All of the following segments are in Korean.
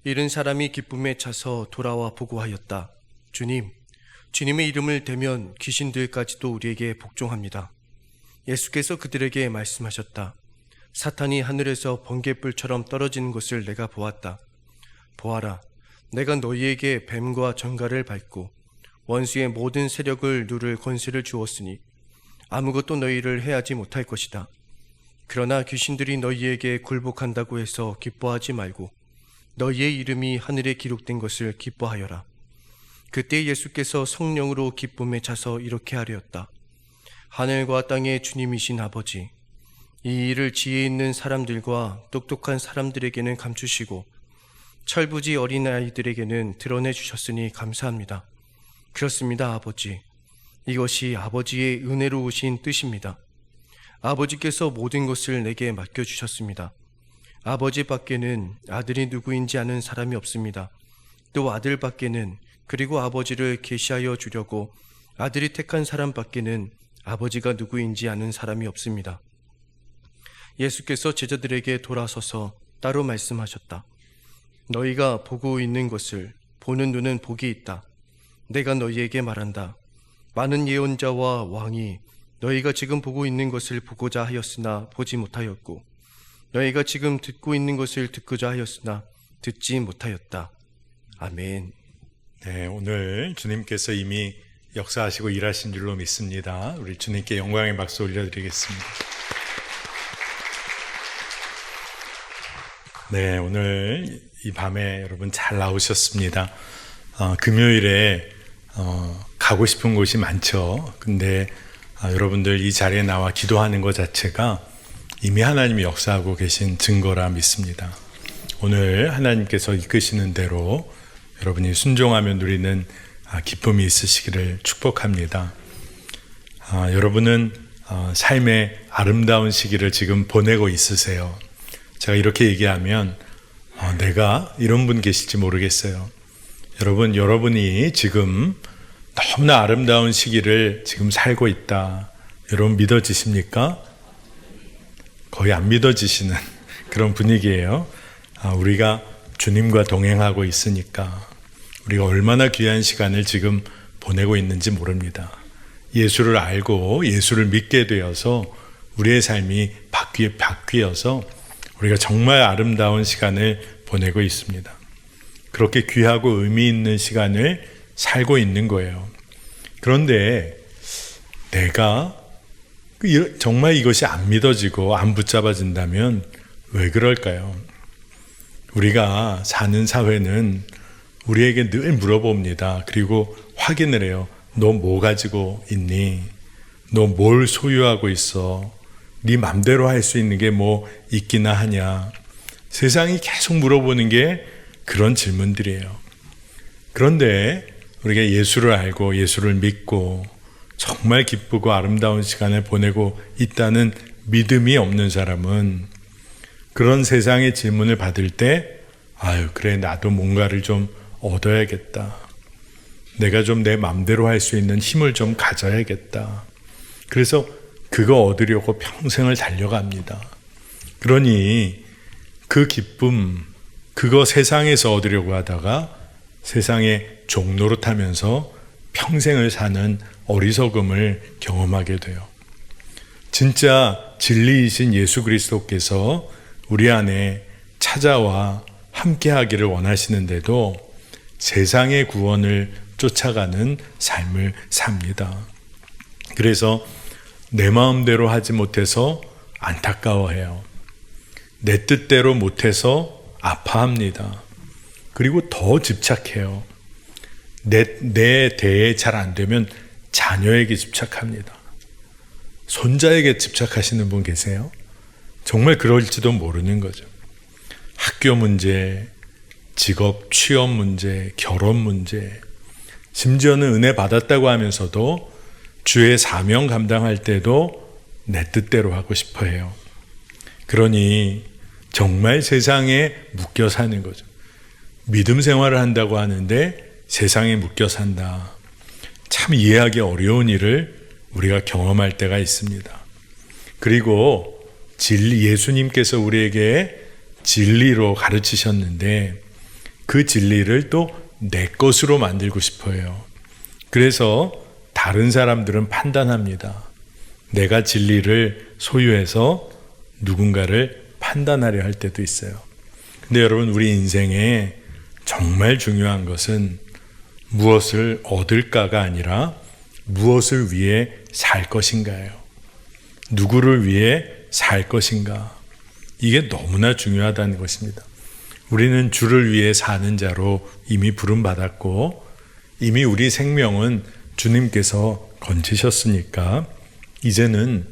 잃은 사람이 기쁨에 차서 돌아와 보고하였다. 주님, 주님의 이름을 대면 귀신들까지도 우리에게 복종합니다. 예수께서 그들에게 말씀하셨다. 사탄이 하늘에서 번갯불처럼 떨어지는 것을 내가 보았다. 보아라, 내가 너희에게 뱀과 정갈을 밟고 원수의 모든 세력을 누를 권세를 주었으니 아무것도 너희를 해하지 못할 것이다. 그러나 귀신들이 너희에게 굴복한다고 해서 기뻐하지 말고 너희의 이름이 하늘에 기록된 것을 기뻐하여라. 그때 예수께서 성령으로 기쁨에 차서 이렇게 하려었다. 하늘과 땅의 주님이신 아버지, 이 일을 지혜 있는 사람들과 똑똑한 사람들에게는 감추시고 철부지 어린아이들에게는 드러내 주셨으니 감사합니다. 그렇습니다, 아버지. 이것이 아버지의 은혜로우신 뜻입니다. 아버지께서 모든 것을 내게 맡겨주셨습니다. 아버지 밖에는 아들이 누구인지 아는 사람이 없습니다. 또 아들 밖에는, 그리고 아버지를 계시하여 주려고 아들이 택한 사람 밖에는 아버지가 누구인지 아는 사람이 없습니다. 예수께서 제자들에게 돌아서서 따로 말씀하셨다. 너희가 보고 있는 것을 보는 눈은 복이 있다. 내가 너희에게 말한다. 많은 예언자와 왕이 너희가 지금 보고 있는 것을 보고자 하였으나 보지 못하였고 너희가 지금 듣고 있는 것을 듣고자 하였으나 듣지 못하였다. 아멘. 네, 오늘 주님께서 이미 역사하시고 일하신 줄로 믿습니다. 우리 주님께 영광의 박수 올려드리겠습니다. 네, 오늘 이 밤에 여러분 잘 나오셨습니다. 금요일에 가고 싶은 곳이 많죠. 근데 여러분들 이 자리에 나와 기도하는 것 자체가 이미 하나님이 역사하고 계신 증거라 믿습니다. 오늘 하나님께서 이끄시는 대로 여러분이 순종하며 누리는 기쁨이 있으시기를 축복합니다. 여러분은 삶의 아름다운 시기를 지금 보내고 있으세요. 제가 이렇게 얘기하면 내가 이런 분 계실지 모르겠어요. 여러분이 지금 너무나 아름다운 시기를 지금 살고 있다. 여러분 믿어지십니까? 거의 안 믿어지시는 그런 분위기예요. 우리가 주님과 동행하고 있으니까 우리가 얼마나 귀한 시간을 지금 보내고 있는지 모릅니다. 예수를 알고 예수를 믿게 되어서 우리의 삶이 바뀌어서 우리가 정말 아름다운 시간을 보내고 있습니다. 그렇게 귀하고 의미 있는 시간을 살고 있는 거예요. 그런데 내가 정말 이것이 안 믿어지고 안 붙잡아진다면 왜 그럴까요? 우리가 사는 사회는 우리에게 늘 물어봅니다. 그리고 확인을 해요. 너 뭐 가지고 있니? 너 뭘 소유하고 있어? 네 맘대로 할 수 있는 게 뭐 있기나 하냐? 세상이 계속 물어보는 게 그런 질문들이에요. 그런데 우리가 예수를 알고 예수를 믿고 정말 기쁘고 아름다운 시간을 보내고 있다는 믿음이 없는 사람은 그런 세상의 질문을 받을 때 그래 나도 뭔가를 좀 얻어야겠다. 내가 좀 내 맘대로 할 수 있는 힘을 좀 가져야겠다. 그래서 그거 얻으려고 평생을 달려갑니다. 그러니 그 기쁨, 그거 세상에서 얻으려고 하다가 세상의 종노릇하면서 평생을 사는 어리석음을 경험하게 돼요. 진짜 진리이신 예수 그리스도께서 우리 안에 찾아와 함께하기를 원하시는데도 세상의 구원을 쫓아가는 삶을 삽니다. 그래서 내 마음대로 하지 못해서 안타까워해요. 내 뜻대로 못해서 아파합니다. 그리고 더 집착해요. 내 대에 잘 안 되면 자녀에게 집착합니다. 손자에게 집착하시는 분 계세요? 정말 그럴지도 모르는 거죠. 학교 문제, 직업, 취업 문제, 결혼 문제, 심지어는 은혜 받았다고 하면서도 주의 사명 감당할 때도 내 뜻대로 하고 싶어 해요. 그러니 정말 세상에 묶여 사는 거죠. 믿음 생활을 한다고 하는데 세상에 묶여 산다. 참 이해하기 어려운 일을 우리가 경험할 때가 있습니다. 그리고 예수님께서 우리에게 진리로 가르치셨는데 그 진리를 또 내 것으로 만들고 싶어요. 그래서 다른 사람들은 판단합니다. 내가 진리를 소유해서 누군가를 판단하려 할 때도 있어요. 근데 여러분, 우리 인생에 정말 중요한 것은 무엇을 얻을까가 아니라 무엇을 위해 살 것인가예요. 누구를 위해 살 것인가. 이게 너무나 중요하다는 것입니다. 우리는 주를 위해 사는 자로 이미 부름받았고 이미 우리 생명은 주님께서 건지셨으니까 이제는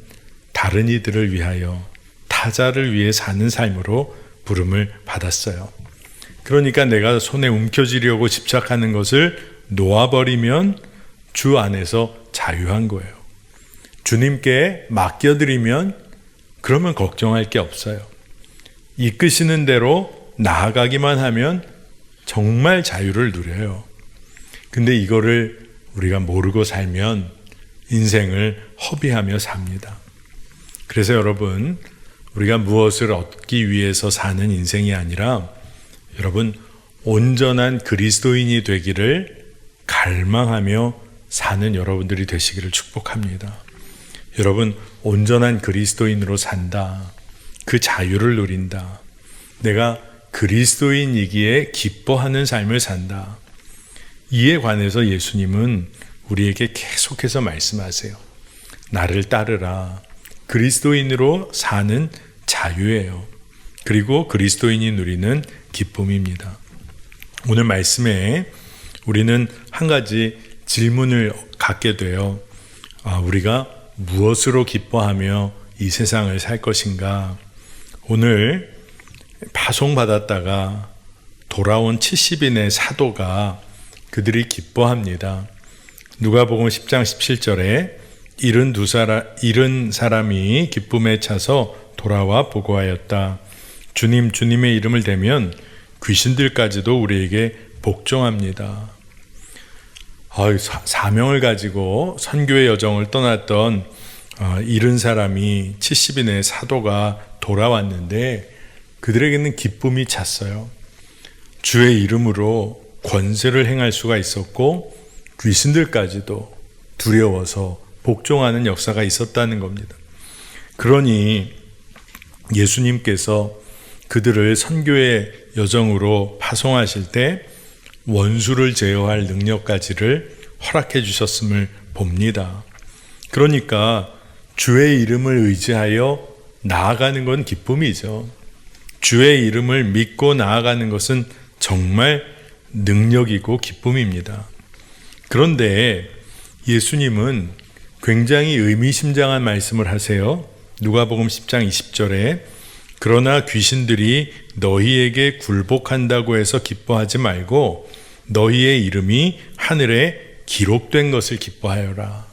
다른 이들을 위하여 타자를 위해 사는 삶으로 부름을 받았어요. 그러니까 내가 손에 움켜쥐려고 집착하는 것을 놓아버리면 주 안에서 자유한 거예요. 주님께 맡겨드리면 그러면 걱정할 게 없어요. 이끄시는 대로 나아가기만 하면 정말 자유를 누려요. 근데 이거를 우리가 모르고 살면 인생을 허비하며 삽니다. 그래서 여러분, 우리가 무엇을 얻기 위해서 사는 인생이 아니라 여러분, 온전한 그리스도인이 되기를 갈망하며 사는 여러분들이 되시기를 축복합니다. 여러분, 온전한 그리스도인으로 산다. 그 자유를 누린다. 내가 그리스도인이기에 기뻐하는 삶을 산다. 이에 관해서 예수님은 우리에게 계속해서 말씀하세요. 나를 따르라. 그리스도인으로 사는 자유예요. 그리고 그리스도인이 누리는 기쁨입니다. 오늘 말씀에 우리는 한 가지 질문을 갖게 돼요. 우리가 무엇으로 기뻐하며 이 세상을 살 것인가? 오늘 파송받았다가 돌아온 70인의 사도가 그들이 기뻐합니다. 누가복음 10장 17절에 일흔 사람이 기쁨에 차서 돌아와 보고하였다. 주님, 주님의 이름을 대면 귀신들까지도 우리에게 복종합니다. 사명을 가지고 선교의 여정을 떠났던 70사람이 70인의 사도가 돌아왔는데 그들에게는 기쁨이 찼어요. 주의 이름으로 권세를 행할 수가 있었고 귀신들까지도 두려워서 복종하는 역사가 있었다는 겁니다. 그러니 예수님께서 그들을 선교의 여정으로 파송하실 때 원수를 제어할 능력까지를 허락해 주셨음을 봅니다. 그러니까 주의 이름을 의지하여 나아가는 건 기쁨이죠. 주의 이름을 믿고 나아가는 것은 정말 능력이고 기쁨입니다. 그런데 예수님은 굉장히 의미심장한 말씀을 하세요. 누가복음 10장 20절에 그러나 귀신들이 너희에게 굴복한다고 해서 기뻐하지 말고 너희의 이름이 하늘에 기록된 것을 기뻐하여라.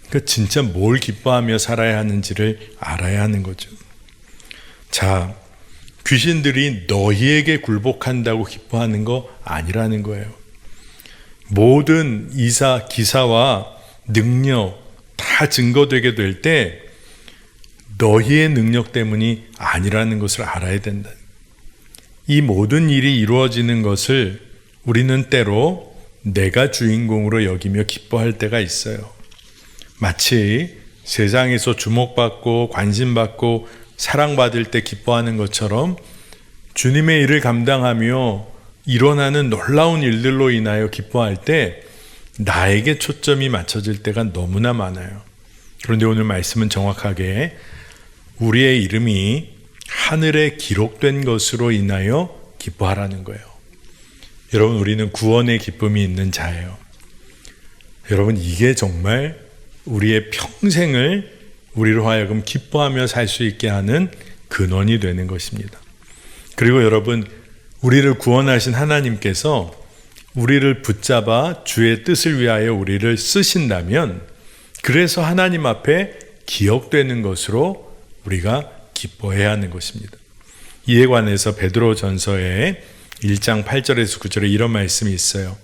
그러니까 진짜 뭘 기뻐하며 살아야 하는지를 알아야 하는 거죠. 자, 귀신들이 너희에게 굴복한다고 기뻐하는 거 아니라는 거예요. 모든 기사와 능력 다 증거되게 될 때 너희의 능력 때문이 아니라는 것을 알아야 된다. 이 모든 일이 이루어지는 것을 우리는 때로 내가 주인공으로 여기며 기뻐할 때가 있어요. 마치 세상에서 주목받고 관심받고 사랑받을 때 기뻐하는 것처럼 주님의 일을 감당하며 일어나는 놀라운 일들로 인하여 기뻐할 때 나에게 초점이 맞춰질 때가 너무나 많아요. 그런데 오늘 말씀은 정확하게 우리의 이름이 하늘에 기록된 것으로 인하여 기뻐하라는 거예요. 여러분, 우리는 구원의 기쁨이 있는 자예요. 여러분, 이게 정말 우리의 평생을 우리로 하여금 기뻐하며 살 수 있게 하는 근원이 되는 것입니다. 그리고 여러분, 우리를 구원하신 하나님께서 우리를 붙잡아 주의 뜻을 위하여 우리를 쓰신다면 그래서 하나님 앞에 기억되는 것으로 우리가 기뻐해야 하는 것입니다. 이에 관해서 베드로전서의 1장 8절에서 9절에 이런 말씀이 있어요.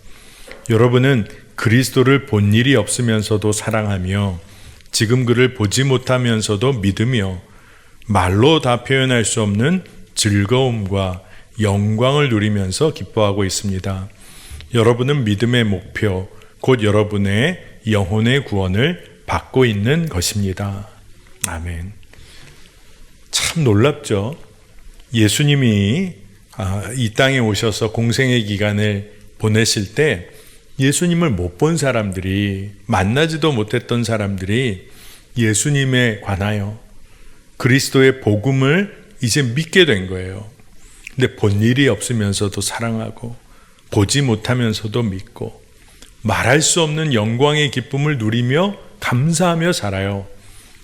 여러분은 그리스도를 본 일이 없으면서도 사랑하며 지금 그를 보지 못하면서도 믿으며 말로 다 표현할 수 없는 즐거움과 영광을 누리면서 기뻐하고 있습니다. 여러분은 믿음의 목표, 곧 여러분의 영혼의 구원을 받고 있는 것입니다. 아멘. 참 놀랍죠? 예수님이 이 땅에 오셔서 공생의 기간을 보내실 때 예수님을 못 본 사람들이, 만나지도 못했던 사람들이 예수님에 관하여 그리스도의 복음을 이제 믿게 된 거예요. 근데 본 일이 없으면서도 사랑하고 보지 못하면서도 믿고 말할 수 없는 영광의 기쁨을 누리며 감사하며 살아요.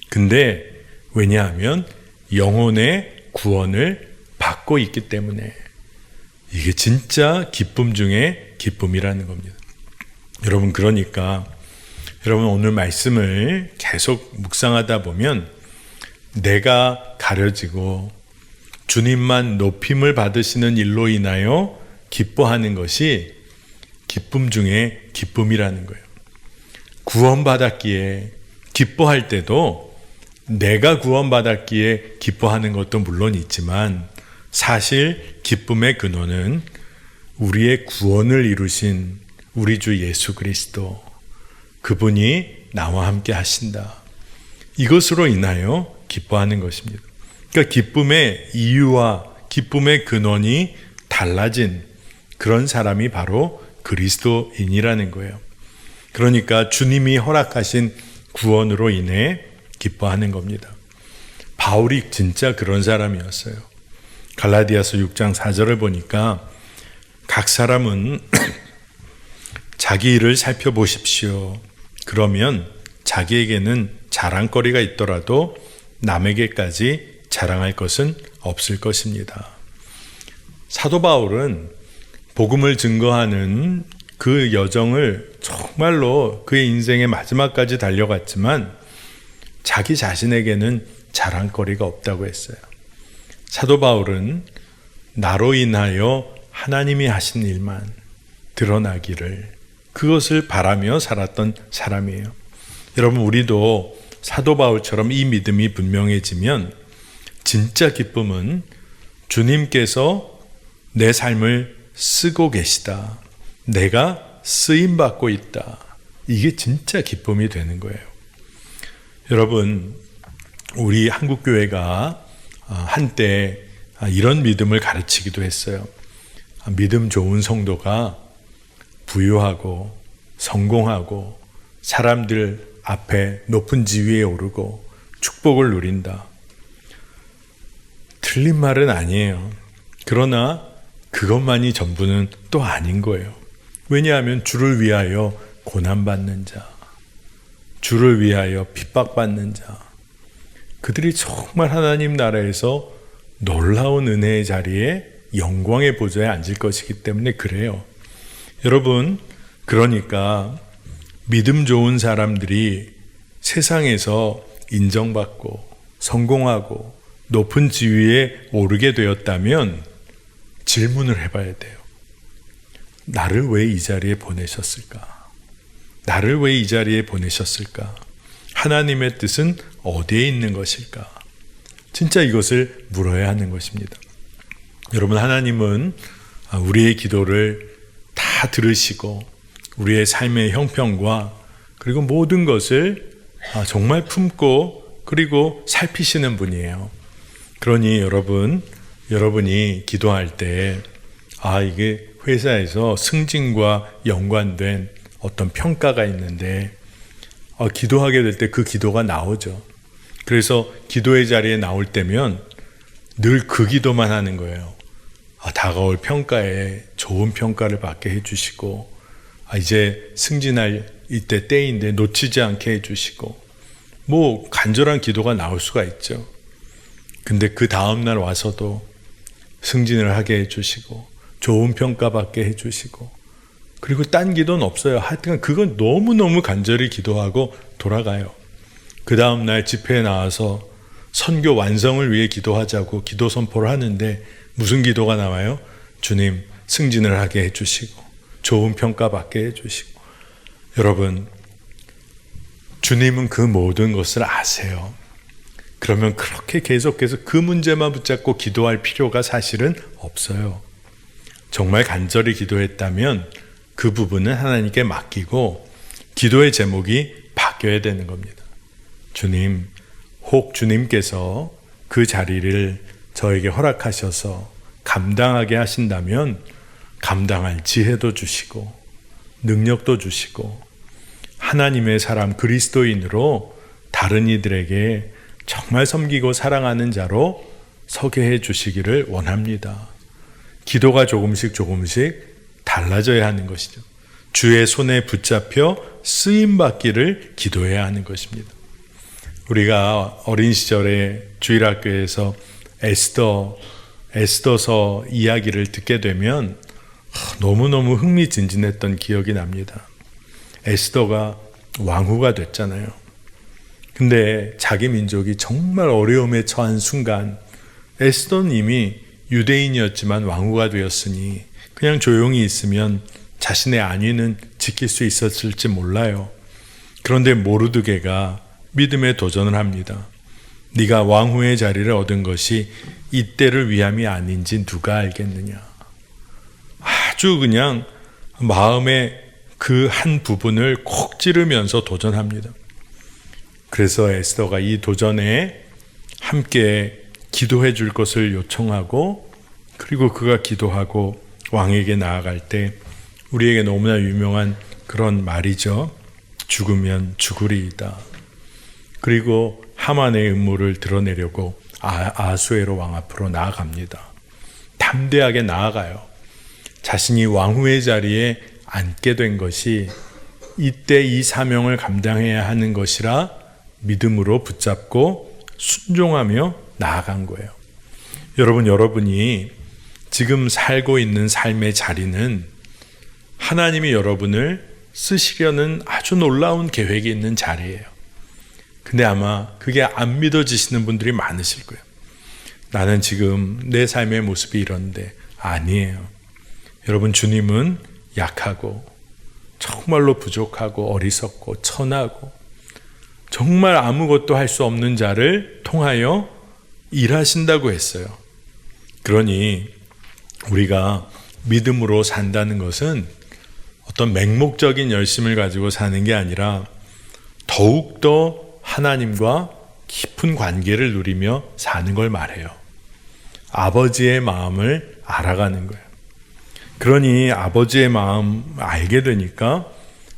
근데 왜냐하면 영혼의 구원을 받고 있기 때문에 이게 진짜 기쁨 중에 기쁨이라는 겁니다. 여러분, 그러니까 여러분 오늘 말씀을 계속 묵상하다 보면 내가 가려지고 주님만 높임을 받으시는 일로 인하여 기뻐하는 것이 기쁨 중에 기쁨이라는 거예요. 구원받았기에 기뻐할 때도 내가 구원받았기에 기뻐하는 것도 물론 있지만 사실 기쁨의 근원은 우리의 구원을 이루신 우리 주 예수 그리스도, 그분이 나와 함께 하신다. 이것으로 인하여 기뻐하는 것입니다. 그러니까 기쁨의 이유와 기쁨의 근원이 달라진 그런 사람이 바로 그리스도인이라는 거예요. 그러니까 주님이 허락하신 구원으로 인해 기뻐하는 겁니다. 바울이 진짜 그런 사람이었어요. 갈라디아서 6장 4절을 보니까 각 사람은 자기 일을 살펴보십시오. 그러면 자기에게는 자랑거리가 있더라도 남에게까지 자랑할 것은 없을 것입니다. 사도 바울은 복음을 증거하는 그 여정을 정말로 그의 인생의 마지막까지 달려갔지만 자기 자신에게는 자랑거리가 없다고 했어요. 사도 바울은 나로 인하여 하나님이 하신 일만 드러나기를, 그것을 바라며 살았던 사람이에요. 여러분, 우리도 사도 바울처럼 이 믿음이 분명해지면 진짜 기쁨은 주님께서 내 삶을 쓰고 계시다, 내가 쓰임받고 있다, 이게 진짜 기쁨이 되는 거예요. 여러분, 우리 한국교회가 한때 이런 믿음을 가르치기도 했어요. 믿음 좋은 성도가 부유하고 성공하고 사람들 앞에 높은 지위에 오르고 축복을 누린다. 틀린 말은 아니에요. 그러나 그것만이 전부는 또 아닌 거예요. 왜냐하면 주를 위하여 고난받는 자, 주를 위하여 핍박받는 자, 그들이 정말 하나님 나라에서 놀라운 은혜의 자리에 영광의 보좌에 앉을 것이기 때문에 그래요. 여러분, 그러니까 믿음 좋은 사람들이 세상에서 인정받고 성공하고 높은 지위에 오르게 되었다면 질문을 해봐야 돼요. 나를 왜 이 자리에 보내셨을까? 나를 왜 이 자리에 보내셨을까? 하나님의 뜻은 어디에 있는 것일까? 진짜 이것을 물어야 하는 것입니다. 여러분, 하나님은 우리의 기도를 다 들으시고 우리의 삶의 형편과 그리고 모든 것을 정말 품고 그리고 살피시는 분이에요. 그러니 여러분이 기도할 때 이게 회사에서 승진과 연관된 어떤 평가가 있는데 기도하게 될 때 그 기도가 나오죠. 그래서 기도의 자리에 나올 때면 늘 그 기도만 하는 거예요. 다가올 평가에 좋은 평가를 받게 해주시고 이제 승진할 이때 때인데 놓치지 않게 해주시고 뭐 간절한 기도가 나올 수가 있죠. 근데 그 다음날 와서도 승진을 하게 해주시고 좋은 평가받게 해주시고 그리고 딴 기도는 없어요. 하여튼 그건 너무너무 간절히 기도하고 돌아가요. 그 다음날 집회에 나와서 선교 완성을 위해 기도하자고 기도 선포를 하는데 무슨 기도가 나와요? 주님, 승진을 하게 해주시고 좋은 평가받게 해주시고. 여러분, 주님은 그 모든 것을 아세요. 그러면 그렇게 계속해서 그 문제만 붙잡고 기도할 필요가 사실은 없어요. 정말 간절히 기도했다면 그 부분은 하나님께 맡기고 기도의 제목이 바뀌어야 되는 겁니다. 주님, 혹 주님께서 그 자리를 저에게 허락하셔서 감당하게 하신다면 감당할 지혜도 주시고 능력도 주시고 하나님의 사람 그리스도인으로 다른 이들에게 정말 섬기고 사랑하는 자로 서게 해 주시기를 원합니다. 기도가 조금씩 달라져야 하는 것이죠. 주의 손에 붙잡혀 쓰임받기를 기도해야 하는 것입니다. 우리가 어린 시절에 주일학교에서 에스더서 이야기를 듣게 되면 너무너무 흥미진진했던 기억이 납니다. 에스더가 왕후가 됐잖아요. 근데 자기 민족이 정말 어려움에 처한 순간 에스더는 이미 유대인이었지만 왕후가 되었으니 그냥 조용히 있으면 자신의 안위는 지킬 수 있었을지 몰라요. 그런데 모르드게가 믿음에 도전을 합니다. 네가 왕후의 자리를 얻은 것이 이때를 위함이 아닌지 누가 알겠느냐. 아주 그냥 마음의 그 한 부분을 콕 찌르면서 도전합니다. 그래서 에스더가 이 도전에 함께 기도해 줄 것을 요청하고 그리고 그가 기도하고 왕에게 나아갈 때 우리에게 너무나 유명한 그런 말이죠. 죽으면 죽으리이다. 그리고 하만의 음모를 드러내려고 아수에로 왕 앞으로 나아갑니다. 담대하게 나아가요. 자신이 왕후의 자리에 앉게 된 것이 이때 이 사명을 감당해야 하는 것이라 믿음으로 붙잡고 순종하며 나아간 거예요. 여러분이 지금 살고 있는 삶의 자리는 하나님이 여러분을 쓰시려는 아주 놀라운 계획이 있는 자리예요. 근데 아마 그게 안 믿어지시는 분들이 많으실 거예요. 나는 지금 내 삶의 모습이 이런데 아니에요. 여러분, 주님은 약하고 정말로 부족하고 어리석고 천하고 정말 아무것도 할 수 없는 자를 통하여 일하신다고 했어요. 그러니 우리가 믿음으로 산다는 것은 어떤 맹목적인 열심을 가지고 사는 게 아니라 더욱더 하나님과 깊은 관계를 누리며 사는 걸 말해요. 아버지의 마음을 알아가는 거예요. 그러니 아버지의 마음 알게 되니까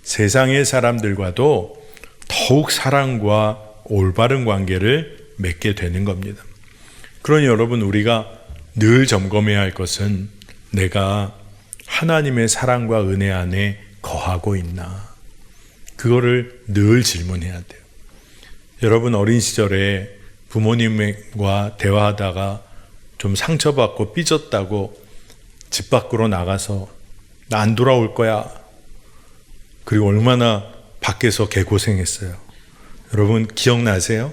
세상의 사람들과도 더욱 사랑과 올바른 관계를 맺게 되는 겁니다. 그러니 여러분, 우리가 늘 점검해야 할 것은 내가 하나님의 사랑과 은혜 안에 거하고 있나? 그거를 늘 질문해야 돼요. 여러분, 어린 시절에 부모님과 대화하다가 좀 상처받고 삐졌다고 집 밖으로 나가서 나 안 돌아올 거야. 그리고 얼마나 밖에서 개고생했어요. 여러분 기억나세요?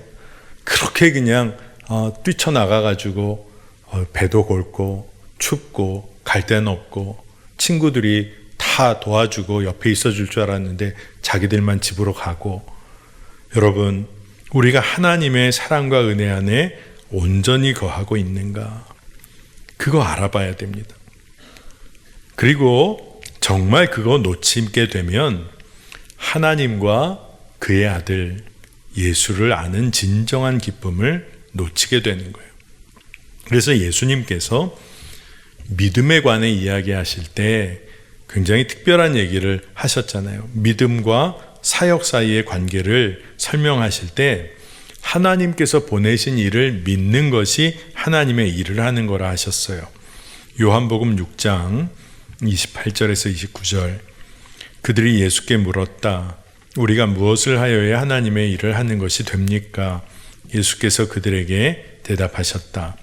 그렇게 그냥 뛰쳐나가가지고 배도 골고 춥고 갈 데는 없고 친구들이 다 도와주고 옆에 있어줄 줄 알았는데 자기들만 집으로 가고. 여러분, 우리가 하나님의 사랑과 은혜 안에 온전히 거하고 있는가? 그거 알아봐야 됩니다. 그리고 정말 그거 놓치게 되면 하나님과 그의 아들 예수를 아는 진정한 기쁨을 놓치게 되는 거예요. 그래서 예수님께서 믿음에 관해 이야기하실 때 굉장히 특별한 얘기를 하셨잖아요. 믿음과 사역 사이의 관계를 설명하실 때 하나님께서 보내신 일을 믿는 것이 하나님의 일을 하는 거라 하셨어요. 요한복음 6장 28절에서 29절. 그들이 예수께 물었다. 우리가 무엇을 하여야 하나님의 일을 하는 것이 됩니까? 예수께서 그들에게 대답하셨다.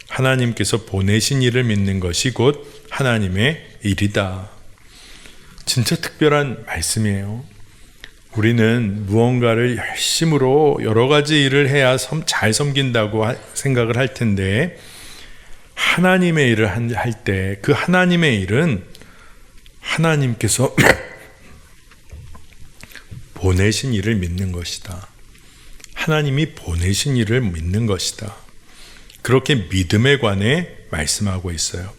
하나님께서 보내신 일을 믿는 것이 곧 하나님의 일이다. 진짜 특별한 말씀이에요. 우리는 무언가를 열심으로 여러 가지 일을 해야 잘 섬긴다고 생각을 할 텐데, 하나님의 일을 할 때 그 하나님의 일은 하나님께서 보내신 일을 믿는 것이다. 하나님이 보내신 일을 믿는 것이다. 그렇게 믿음에 관해 말씀하고 있어요.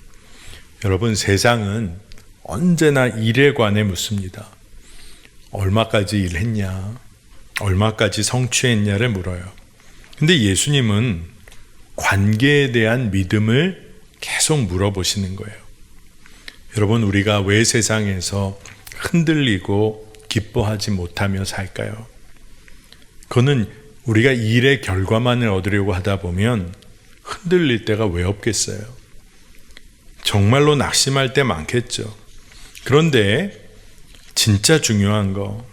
여러분, 세상은 언제나 일에 관해 묻습니다. 얼마까지 일했냐? 얼마까지 성취했냐를 물어요. 근데 예수님은 관계에 대한 믿음을 계속 물어보시는 거예요. 여러분, 우리가 왜 세상에서 흔들리고 기뻐하지 못하며 살까요? 그거는 우리가 일의 결과만을 얻으려고 하다 보면 흔들릴 때가 왜 없겠어요? 정말로 낙심할 때 많겠죠. 그런데 진짜 중요한 거,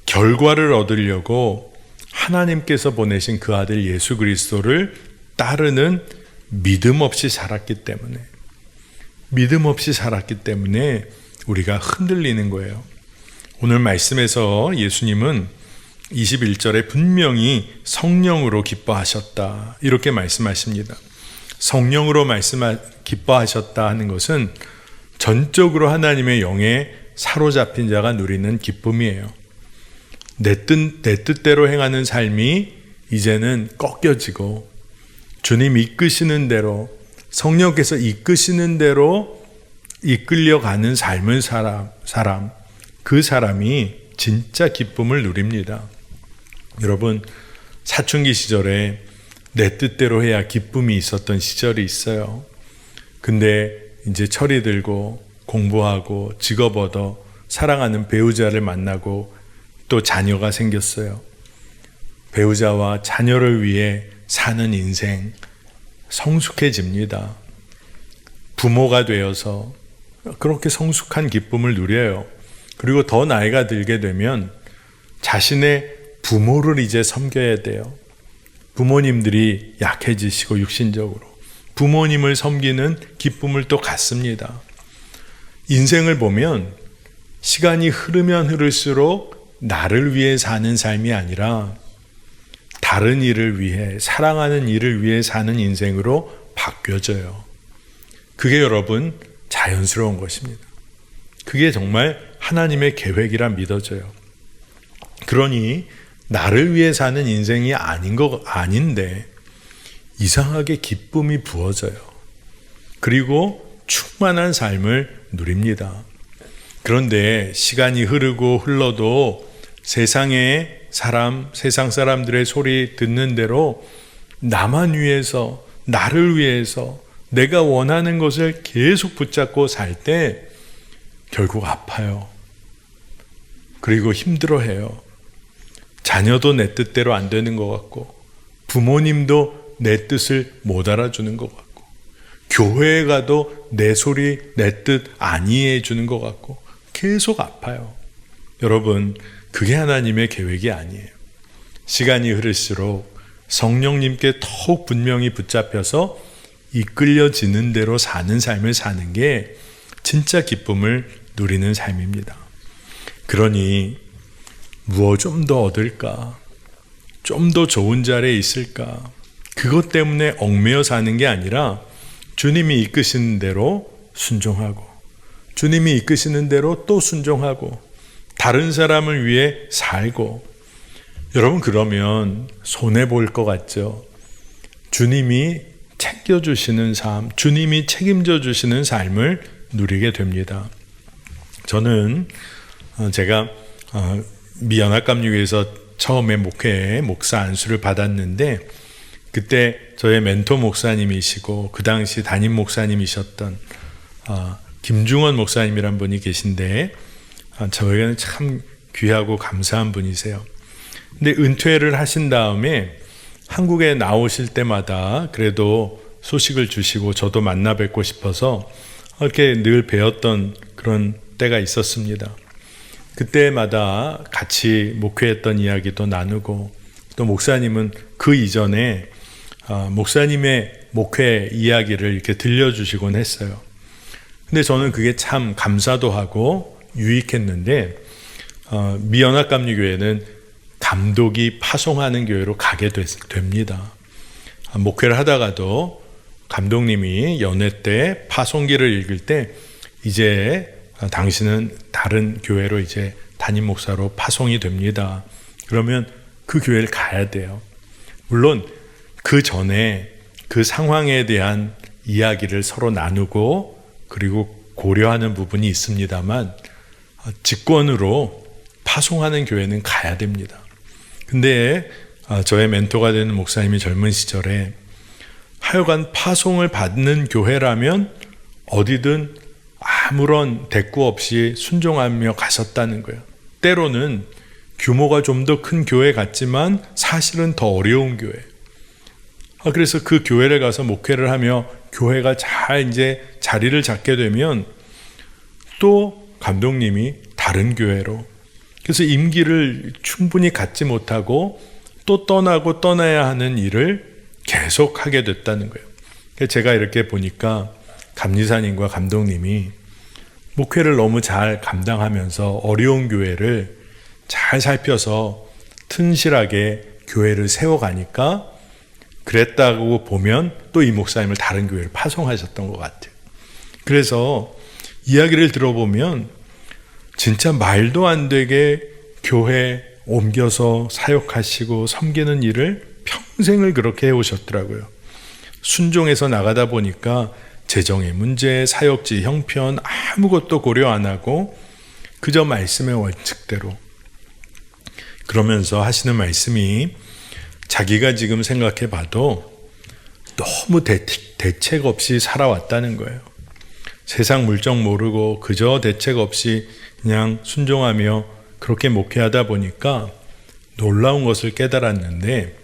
결과를 얻으려고 하나님께서 보내신 그 아들 예수 그리스도를 따르는 믿음 없이 살았기 때문에 우리가 흔들리는 거예요. 오늘 말씀에서 예수님은 21절에 분명히 성령으로 기뻐하셨다, 이렇게 말씀하십니다. 성령으로 기뻐하셨다 하는 것은 전적으로 하나님의 영에 사로잡힌 자가 누리는 기쁨이에요. 내 뜻대로 행하는 삶이 이제는 꺾여지고 주님 이끄시는 대로, 성령께서 이끄시는 대로 이끌려가는 삶을 그 사람이 진짜 기쁨을 누립니다. 여러분, 사춘기 시절에 내 뜻대로 해야 기쁨이 있었던 시절이 있어요. 근데 이제 철이 들고 공부하고 직업 얻어 사랑하는 배우자를 만나고 또 자녀가 생겼어요. 배우자와 자녀를 위해 사는 인생 성숙해집니다. 부모가 되어서 그렇게 성숙한 기쁨을 누려요. 그리고 더 나이가 들게 되면 자신의 부모를 이제 섬겨야 돼요. 부모님들이 약해지시고 육신적으로 부모님을 섬기는 기쁨을 또 갖습니다. 인생을 보면 시간이 흐르면 흐를수록 나를 위해 사는 삶이 아니라 다른 일을 위해, 사랑하는 일을 위해 사는 인생으로 바뀌어져요. 그게 여러분 자연스러운 것입니다. 그게 정말 하나님의 계획이라 믿어져요. 그러니 나를 위해 사는 인생이 아닌데 이상하게 기쁨이 부어져요. 그리고 충만한 삶을 누립니다. 그런데 시간이 흘러도 세상의 세상 사람들의 소리 듣는 대로 나만 위해서, 나를 위해서 내가 원하는 것을 계속 붙잡고 살 때 결국 아파요. 그리고 힘들어해요. 자녀도 내 뜻대로 안 되는 것 같고, 부모님도 내 뜻을 못 알아주는 것 같고, 교회에 가도 내 소리, 내 뜻 안 이해해 주는 것 같고, 계속 아파요. 여러분, 그게 하나님의 계획이 아니에요. 시간이 흐를수록 성령님께 더욱 분명히 붙잡혀서 이끌려지는 대로 사는 삶을 사는 게 진짜 기쁨을 누리는 삶입니다. 그러니 무엇 좀 더 얻을까? 좀 더 좋은 자리에 있을까? 그것 때문에 얽매여 사는 게 아니라 주님이 이끄시는 대로 순종하고, 주님이 이끄시는 대로 또 순종하고, 다른 사람을 위해 살고. 여러분, 그러면 손해볼 것 같죠? 주님이 챙겨주시는 삶, 주님이 책임져 주시는 삶을 누리게 됩니다. 저는 제가 미연합감리교회에서 처음에 목사 안수를 받았는데, 그때 저의 멘토 목사님이시고 그 당시 담임 목사님이셨던 김중원 목사님이란 분이 계신데, 저에게는 참 귀하고 감사한 분이세요. 근데 은퇴를 하신 다음에 한국에 나오실 때마다 그래도 소식을 주시고 저도 만나 뵙고 싶어서 이렇게 늘 뵈었던 그런 때가 있었습니다. 그때마다 같이 목회했던 이야기도 나누고, 또 목사님은 그 이전에 목사님의 목회 이야기를 이렇게 들려주시곤 했어요. 근데 저는 그게 참 감사도 하고 유익했는데, 미연합감리교회는 감독이 파송하는 교회로 가게 됩니다. 목회를 하다가도 감독님이 연회 때 파송기를 읽을 때 이제 당신은 다른 교회로 이제 담임 목사로 파송이 됩니다. 그러면 그 교회를 가야 돼요. 물론 그 전에 그 상황에 대한 이야기를 서로 나누고 그리고 고려하는 부분이 있습니다만 직권으로 파송하는 교회는 가야 됩니다. 근데 저의 멘토가 되는 목사님이 젊은 시절에 하여간 파송을 받는 교회라면 어디든 아무런 대꾸 없이 순종하며 갔었다는 거예요. 때로는 규모가 좀 더 큰 교회 같지만 사실은 더 어려운 교회. 그래서 그 교회를 가서 목회를 하며 교회가 잘 이제 자리를 잡게 되면 또 감독님이 다른 교회로, 그래서 임기를 충분히 갖지 못하고 또 떠나고 떠나야 하는 일을 계속 하게 됐다는 거예요. 제가 이렇게 보니까 감리사님과 감독님이 목회를 너무 잘 감당하면서 어려운 교회를 잘 살펴서 튼실하게 교회를 세워가니까 그랬다고 보면 또 이 목사님을 다른 교회를 파송하셨던 것 같아요. 그래서 이야기를 들어보면 진짜 말도 안 되게 교회 옮겨서 사역하시고 섬기는 일을 평생을 그렇게 해오셨더라고요. 순종해서 나가다 보니까 재정의 문제, 사역지 형편 아무것도 고려 안 하고 그저 말씀의 원칙대로, 그러면서 하시는 말씀이 자기가 지금 생각해 봐도 너무 대책 없이 살아왔다는 거예요. 세상 물정 모르고 그저 대책 없이 그냥 순종하며 그렇게 목회하다 보니까 놀라운 것을 깨달았는데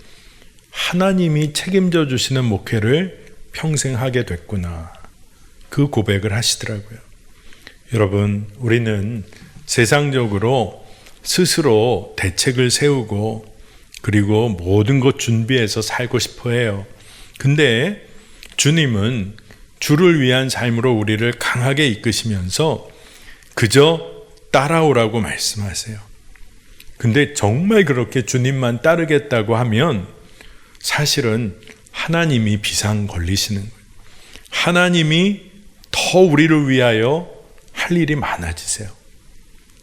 하나님이 책임져 주시는 목회를 평생 하게 됐구나. 그 고백을 하시더라고요. 여러분, 우리는 세상적으로 스스로 대책을 세우고 그리고 모든 것 준비해서 살고 싶어 해요. 근데 주님은 주를 위한 삶으로 우리를 강하게 이끄시면서 그저 따라오라고 말씀하세요. 근데 정말 그렇게 주님만 따르겠다고 하면 사실은 하나님이 비상 걸리시는 거예요. 하나님이 더 우리를 위하여 할 일이 많아지세요.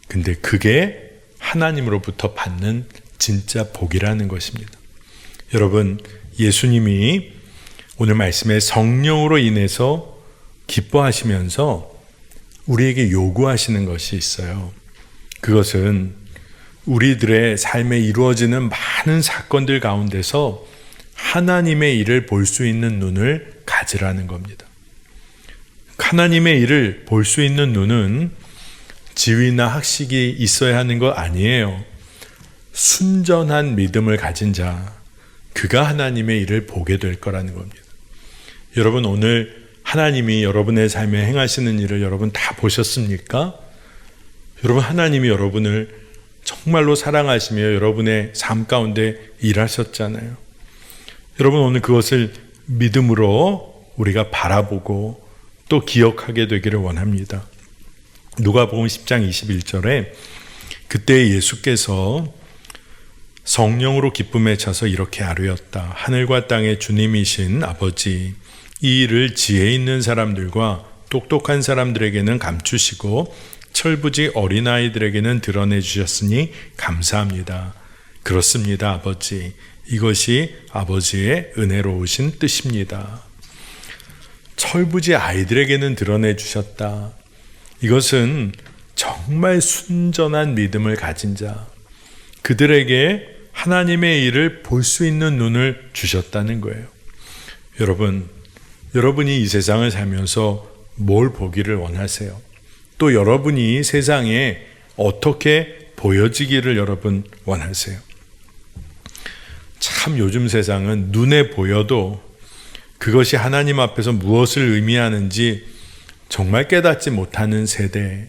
근데 그게 하나님으로부터 받는 진짜 복이라는 것입니다. 여러분, 예수님이 오늘 말씀에 성령으로 인해서 기뻐하시면서 우리에게 요구하시는 것이 있어요. 그것은 우리들의 삶에 이루어지는 많은 사건들 가운데서 하나님의 일을 볼 수 있는 눈을 가지라는 겁니다. 하나님의 일을 볼 수 있는 눈은 지위나 학식이 있어야 하는 거 아니에요. 순전한 믿음을 가진 자, 그가 하나님의 일을 보게 될 거라는 겁니다. 여러분, 오늘 하나님이 여러분의 삶에 행하시는 일을 여러분 다 보셨습니까? 여러분, 하나님이 여러분을 정말로 사랑하시며 여러분의 삶 가운데 일하셨잖아요. 여러분, 오늘 그것을 믿음으로 우리가 바라보고 또 기억하게 되기를 원합니다. 누가복음 10장 21절에 그때 예수께서 성령으로 기쁨에 차서 이렇게 아뢰었다. 하늘과 땅의 주님이신 아버지, 이 일을 지혜 있는 사람들과 똑똑한 사람들에게는 감추시고 철부지 어린아이들에게는 드러내 주셨으니 감사합니다. 그렇습니다, 아버지. 이것이 아버지의 은혜로우신 뜻입니다. 철부지 아이들에게는 드러내 주셨다. 이것은 정말 순전한 믿음을 가진 자, 그들에게 하나님의 일을 볼 수 있는 눈을 주셨다는 거예요. 여러분, 여러분이 이 세상을 살면서 뭘 보기를 원하세요? 또 여러분이 세상에 어떻게 보여지기를 여러분 원하세요? 참 요즘 세상은 눈에 보여도 그것이 하나님 앞에서 무엇을 의미하는지 정말 깨닫지 못하는 세대.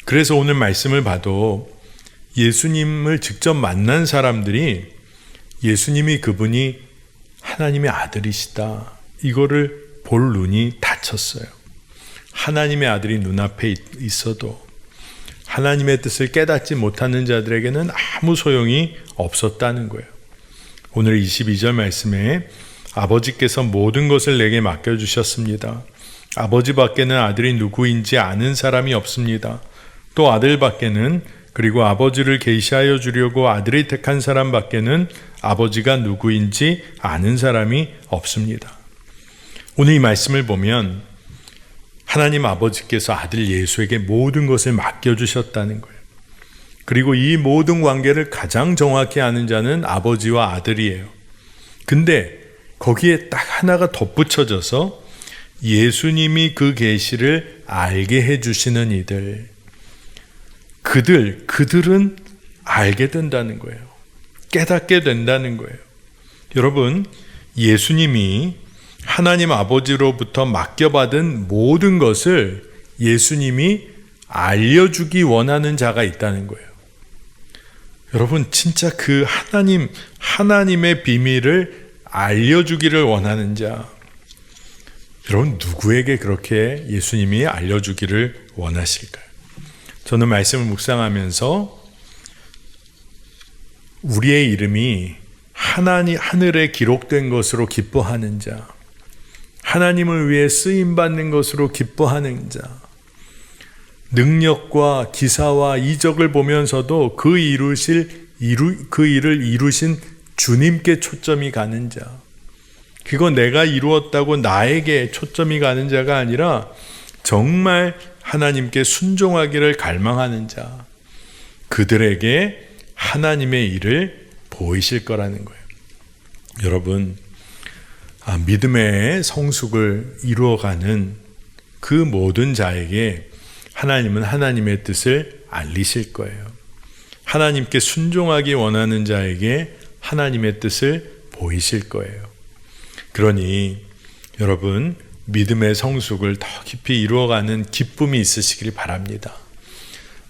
그래서 오늘 말씀을 봐도 예수님을 직접 만난 사람들이 예수님이 그분이 하나님의 아들이시다, 이거를 볼 눈이 닫혔어요. 하나님의 아들이 눈앞에 있어도 하나님의 뜻을 깨닫지 못하는 자들에게는 아무 소용이 없었다는 거예요. 오늘 22절 말씀에 아버지께서 모든 것을 내게 맡겨주셨습니다. 아버지 밖에는 아들이 누구인지 아는 사람이 없습니다. 또 아들 밖에는 그리고 아버지를 계시하여 주려고 아들이 택한 사람밖에는 아버지가 누구인지 아는 사람이 없습니다. 오늘 이 말씀을 보면 하나님 아버지께서 아들 예수에게 모든 것을 맡겨주셨다는 거예요. 그리고 이 모든 관계를 가장 정확히 아는 자는 아버지와 아들이에요. 근데 거기에 딱 하나가 덧붙여져서 예수님이 그 계시를 알게 해주시는 이들, 그들은 알게 된다는 거예요. 깨닫게 된다는 거예요. 여러분, 예수님이 하나님 아버지로부터 맡겨받은 모든 것을 예수님이 알려주기 원하는 자가 있다는 거예요. 여러분, 진짜 그 하나님의 비밀을 알려주기를 원하는 자, 여러분 누구에게 그렇게 예수님이 알려주기를 원하실까요? 저는 말씀을 묵상하면서 우리의 이름이 하늘에 기록된 것으로 기뻐하는 자, 하나님을 위해 쓰임받는 것으로 기뻐하는 자, 능력과 기사와 이적을 보면서도 그 일을 이루신 주님께 초점이 가는 자, 그거 내가 이루었다고 나에게 초점이 가는 자가 아니라 정말 하나님께 순종하기를 갈망하는 자, 그들에게 하나님의 일을 보이실 거라는 거예요. 여러분, 믿음의 성숙을 이루어가는 그 모든 자에게 하나님은 하나님의 뜻을 알리실 거예요. 하나님께 순종하기 원하는 자에게 하나님의 뜻을 보이실 거예요. 그러니 여러분, 믿음의 성숙을 더 깊이 이루어가는 기쁨이 있으시길 바랍니다.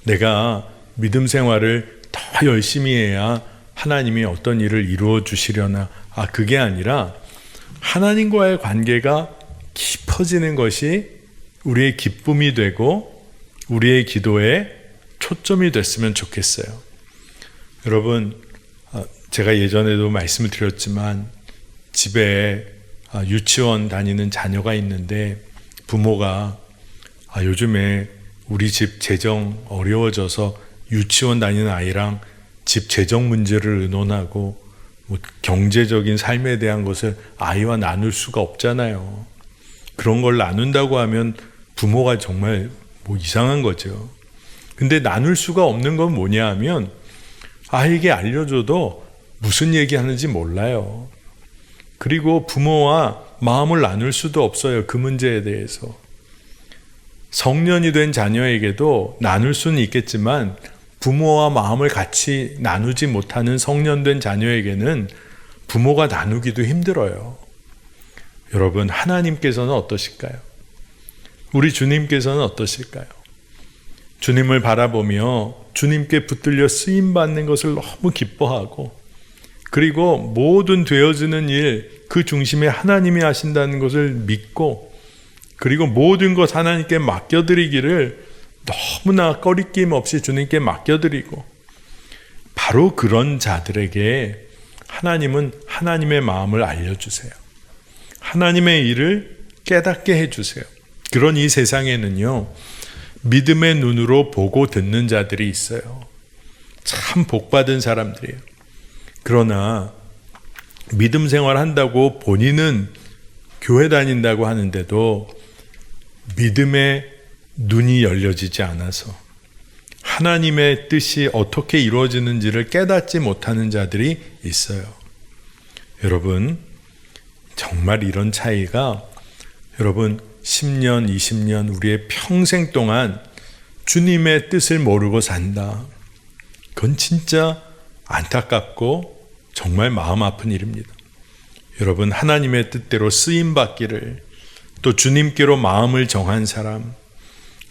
내가 믿음 생활을 더 열심히 해야 하나님이 어떤 일을 이루어 주시려나, 그게 아니라 하나님과의 관계가 깊어지는 것이 우리의 기쁨이 되고 우리의 기도에 초점이 됐으면 좋겠어요. 여러분, 제가 예전에도 말씀을 드렸지만 집에 유치원 다니는 자녀가 있는데 부모가 요즘에 우리 집 재정 어려워져서 유치원 다니는 아이랑 집 재정 문제를 의논하고 경제적인 삶에 대한 것을 아이와 나눌 수가 없잖아요. 그런 걸 나눈다고 하면 부모가 정말 이상한 거죠. 근데 나눌 수가 없는 건 뭐냐 하면 아이에게 알려줘도 무슨 얘기하는지 몰라요. 그리고 부모와 마음을 나눌 수도 없어요. 그 문제에 대해서. 성년이 된 자녀에게도 나눌 수는 있겠지만 부모와 마음을 같이 나누지 못하는 성년된 자녀에게는 부모가 나누기도 힘들어요. 여러분, 하나님께서는 어떠실까요? 우리 주님께서는 어떠실까요? 주님을 바라보며 주님께 붙들려 쓰임받는 것을 너무 기뻐하고, 그리고 모든 되어지는 일 그 중심에 하나님이 하신다는 것을 믿고, 그리고 모든 것 하나님께 맡겨드리기를 너무나 꺼리낌 없이 주님께 맡겨드리고, 바로 그런 자들에게 하나님은 하나님의 마음을 알려주세요. 하나님의 일을 깨닫게 해주세요. 그런 이 세상에는요, 믿음의 눈으로 보고 듣는 자들이 있어요. 참 복받은 사람들이에요. 그러나 믿음 생활한다고 본인은 교회 다닌다고 하는데도 믿음의 눈이 열려지지 않아서 하나님의 뜻이 어떻게 이루어지는지를 깨닫지 못하는 자들이 있어요. 여러분, 정말 이런 차이가 여러분 10년, 20년 우리의 평생 동안 주님의 뜻을 모르고 산다. 그건 진짜 안타깝고 정말 마음 아픈 일입니다. 여러분, 하나님의 뜻대로 쓰임받기를, 또 주님께로 마음을 정한 사람,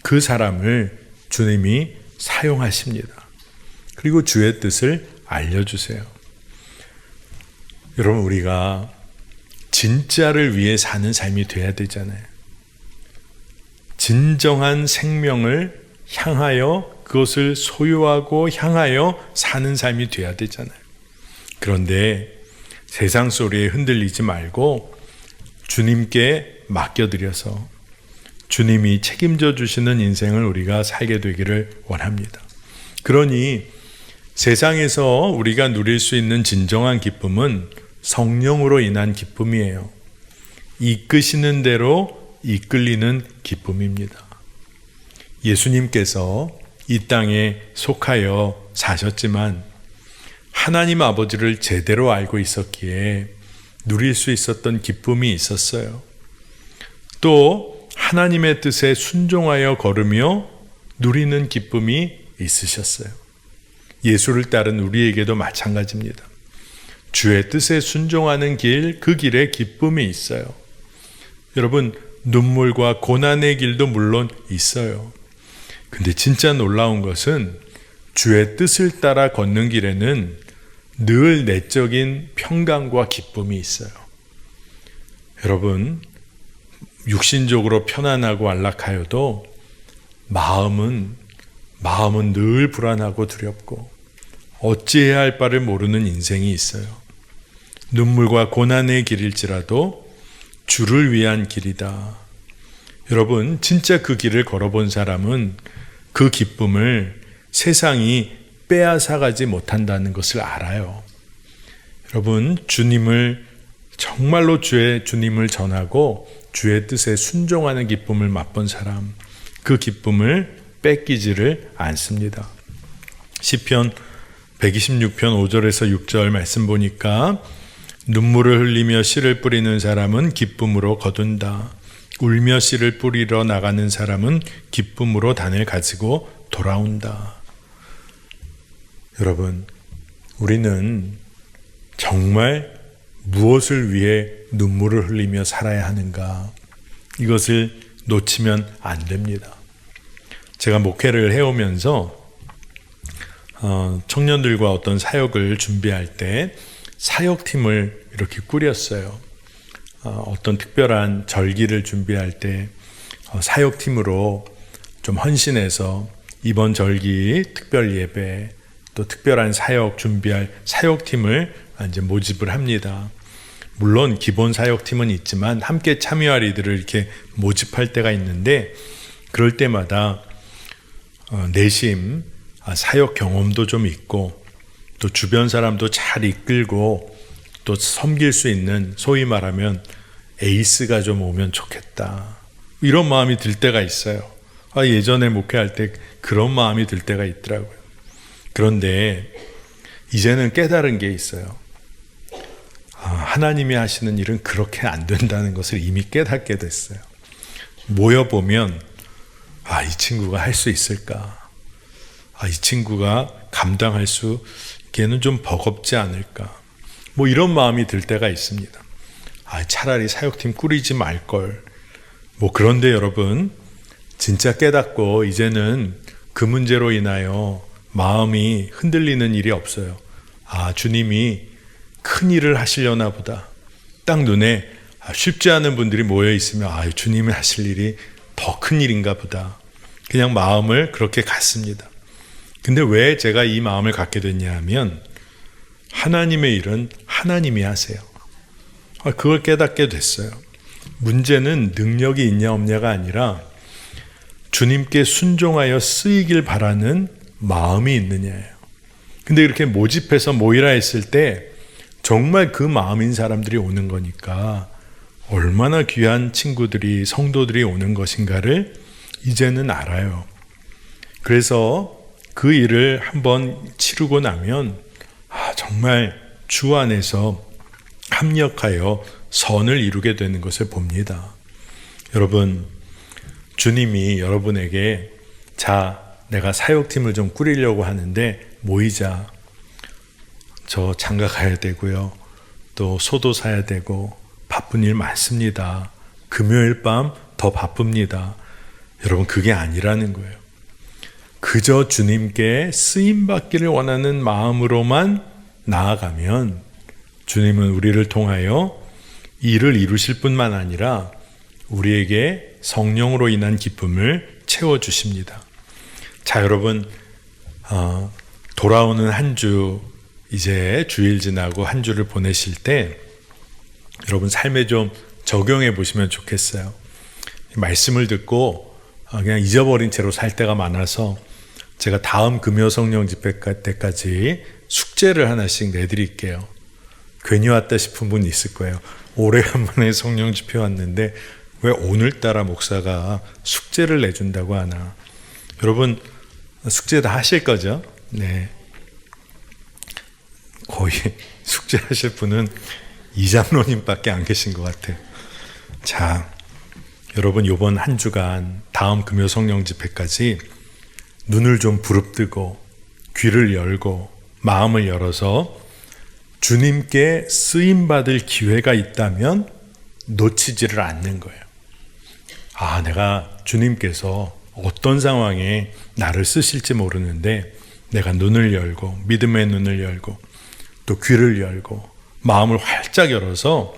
그 사람을 주님이 사용하십니다. 그리고 주의 뜻을 알려주세요. 여러분, 우리가 진짜를 위해 사는 삶이 돼야 되잖아요. 진정한 생명을 향하여, 그것을 소유하고 향하여 사는 삶이 돼야 되잖아요. 그런데 세상 소리에 흔들리지 말고 주님께 맡겨드려서 주님이 책임져 주시는 인생을 우리가 살게 되기를 원합니다. 그러니 세상에서 우리가 누릴 수 있는 진정한 기쁨은 성령으로 인한 기쁨이에요. 이끄시는 대로 이끌리는 기쁨입니다. 예수님께서 이 땅에 속하여 사셨지만 하나님 아버지를 제대로 알고 있었기에 누릴 수 있었던 기쁨이 있었어요. 또 하나님의 뜻에 순종하여 걸으며 누리는 기쁨이 있으셨어요. 예수를 따른 우리에게도 마찬가지입니다. 주의 뜻에 순종하는 길, 그 길에 기쁨이 있어요. 여러분, 눈물과 고난의 길도 물론 있어요. 근데 진짜 놀라운 것은 주의 뜻을 따라 걷는 길에는 늘 내적인 평강과 기쁨이 있어요. 여러분, 육신적으로 편안하고 안락하여도 마음은 늘 불안하고 두렵고 어찌해야 할 바를 모르는 인생이 있어요. 눈물과 고난의 길일지라도 주를 위한 길이다. 여러분, 진짜 그 길을 걸어본 사람은 그 기쁨을 세상이 빼앗아가지 못한다는 것을 알아요. 여러분, 정말로 주님을 전하고 주의 뜻에 순종하는 기쁨을 맛본 사람, 그 기쁨을 뺏기지를 않습니다. 시편 126편 5절에서 6절 말씀 보니까 눈물을 흘리며 씨를 뿌리는 사람은 기쁨으로 거둔다. 울며 씨를 뿌리러 나가는 사람은 기쁨으로 단을 가지고 돌아온다. 여러분, 우리는 정말 무엇을 위해 눈물을 흘리며 살아야 하는가? 이것을 놓치면 안 됩니다. 제가 목회를 해오면서 청년들과 어떤 사역을 준비할 때 사역팀을 이렇게 꾸렸어요. 어떤 특별한 절기를 준비할 때 사역팀으로 좀 헌신해서 이번 절기 특별 예배 또 특별한 사역 준비할 사역팀을 이제 모집을 합니다. 물론 기본 사역팀은 있지만 함께 참여할 이들을 이렇게 모집할 때가 있는데 그럴 때마다 내심 사역 경험도 좀 있고 또 주변 사람도 잘 이끌고 또 섬길 수 있는 소위 말하면 에이스가 좀 오면 좋겠다. 이런 마음이 들 때가 있어요. 예전에 목회할 때 그런 마음이 들 때가 있더라고요. 그런데 이제는 깨달은 게 있어요. 하나님이 하시는 일은 그렇게 안 된다는 것을 이미 깨닫게 됐어요. 모여보면 이 친구가 할 수 있을까? 이 친구가 감당할 수 걔는 좀 버겁지 않을까? 뭐 이런 마음이 들 때가 있습니다. 차라리 사역팀 꾸리지 말걸. 그런데 여러분, 진짜 깨닫고 이제는 그 문제로 인하여 마음이 흔들리는 일이 없어요. 주님이 큰 일을 하시려나 보다. 딱 눈에 쉽지 않은 분들이 모여 있으면 주님이 하실 일이 더 큰 일인가 보다. 그냥 마음을 그렇게 갖습니다. 근데 왜 제가 이 마음을 갖게 됐냐 하면 하나님의 일은 하나님이 하세요. 그걸 깨닫게 됐어요. 문제는 능력이 있냐 없냐가 아니라 주님께 순종하여 쓰이길 바라는 마음이 있느냐예요. 근데 이렇게 모집해서 모이라 했을 때 정말 그 마음인 사람들이 오는 거니까 얼마나 귀한 친구들이, 성도들이 오는 것인가를 이제는 알아요. 그래서 그 일을 한번 치르고 나면 정말 주 안에서 합력하여 선을 이루게 되는 것을 봅니다. 여러분, 주님이 여러분에게 내가 사역팀을 좀 꾸리려고 하는데 모이자. 저 장가 가야 되고요. 또 소도 사야 되고 바쁜 일 많습니다. 금요일 밤 더 바쁩니다. 여러분, 그게 아니라는 거예요. 그저 주님께 쓰임받기를 원하는 마음으로만 나아가면 주님은 우리를 통하여 일을 이루실 뿐만 아니라 우리에게 성령으로 인한 기쁨을 채워주십니다. 자, 여러분, 돌아오는 한 주, 이제 주일 지나고 한 주를 보내실 때 여러분 삶에 좀 적용해 보시면 좋겠어요. 말씀을 듣고 그냥 잊어버린 채로 살 때가 많아서 제가 다음 금요 성령 집회 때까지 숙제를 하나씩 내드릴게요. 괜히 왔다 싶은 분 있을 거예요. 오래간만에 성령 집회 왔는데 왜 오늘따라 목사가 숙제를 내준다고 하나. 여러분 숙제 다 하실 거죠? 네. 거의 숙제 하실 분은 이장로님밖에 안 계신 것 같아요. 자, 여러분 이번 한 주간 다음 금요 성령 집회까지 눈을 좀 부릅뜨고 귀를 열고 마음을 열어서 주님께 쓰임받을 기회가 있다면 놓치지를 않는 거예요. 아, 내가 주님께서 어떤 상황에 나를 쓰실지 모르는데 내가 눈을 열고 믿음의 눈을 열고 또 귀를 열고 마음을 활짝 열어서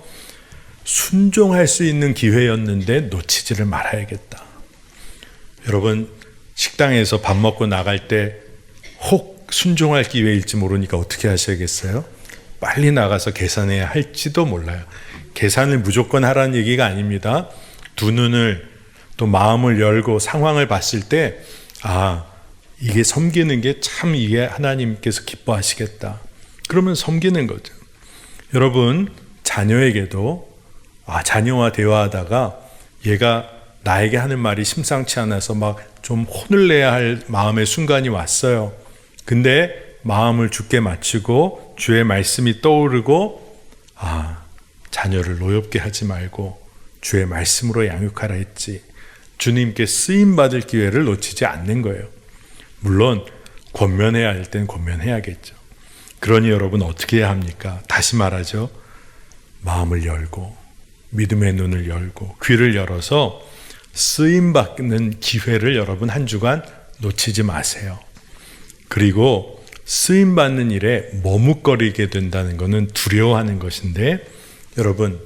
순종할 수 있는 기회였는데 놓치지를 말아야겠다. 여러분 식당에서 밥 먹고 나갈 때 혹 순종할 기회일지 모르니까 어떻게 하셔야겠어요? 빨리 나가서 계산해야 할지도 몰라요. 계산을 무조건 하라는 얘기가 아닙니다. 두 눈을 또 마음을 열고 상황을 봤을 때 아, 이게 섬기는 게 참 이게 하나님께서 기뻐하시겠다. 그러면 섬기는 거죠. 여러분 자녀에게도 자녀와 대화하다가 얘가 나에게 하는 말이 심상치 않아서 막 좀 혼을 내야 할 마음의 순간이 왔어요. 근데 마음을 주께 맞추고 주의 말씀이 떠오르고 자녀를 노엽게 하지 말고 주의 말씀으로 양육하라 했지. 주님께 쓰임받을 기회를 놓치지 않는 거예요. 물론 권면해야 할 땐 권면해야겠죠. 그러니 여러분 어떻게 해야 합니까? 다시 말하죠. 마음을 열고 믿음의 눈을 열고 귀를 열어서 쓰임받는 기회를 여러분 한 주간 놓치지 마세요. 그리고 쓰임받는 일에 머뭇거리게 된다는 것은 두려워하는 것인데 여러분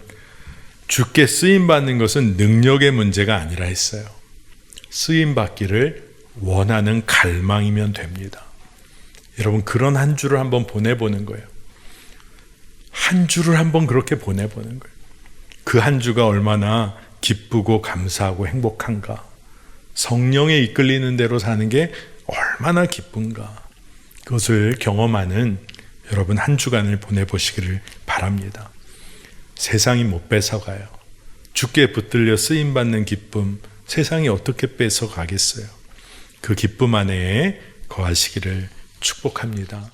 주께 쓰임받는 것은 능력의 문제가 아니라 했어요. 쓰임받기를 원하는 갈망이면 됩니다. 여러분 그런 한 주를 한번 보내보는 거예요. 한 주를 한번 그렇게 보내보는 거예요. 그 한 주가 얼마나 기쁘고 감사하고 행복한가. 성령에 이끌리는 대로 사는 게 얼마나 기쁜가. 그것을 경험하는 여러분 한 주간을 보내보시기를 바랍니다. 세상이 못 뺏어가요. 주께 붙들려 쓰임받는 기쁨 세상이 어떻게 뺏어가겠어요. 그 기쁨 안에 거하시기를 축복합니다.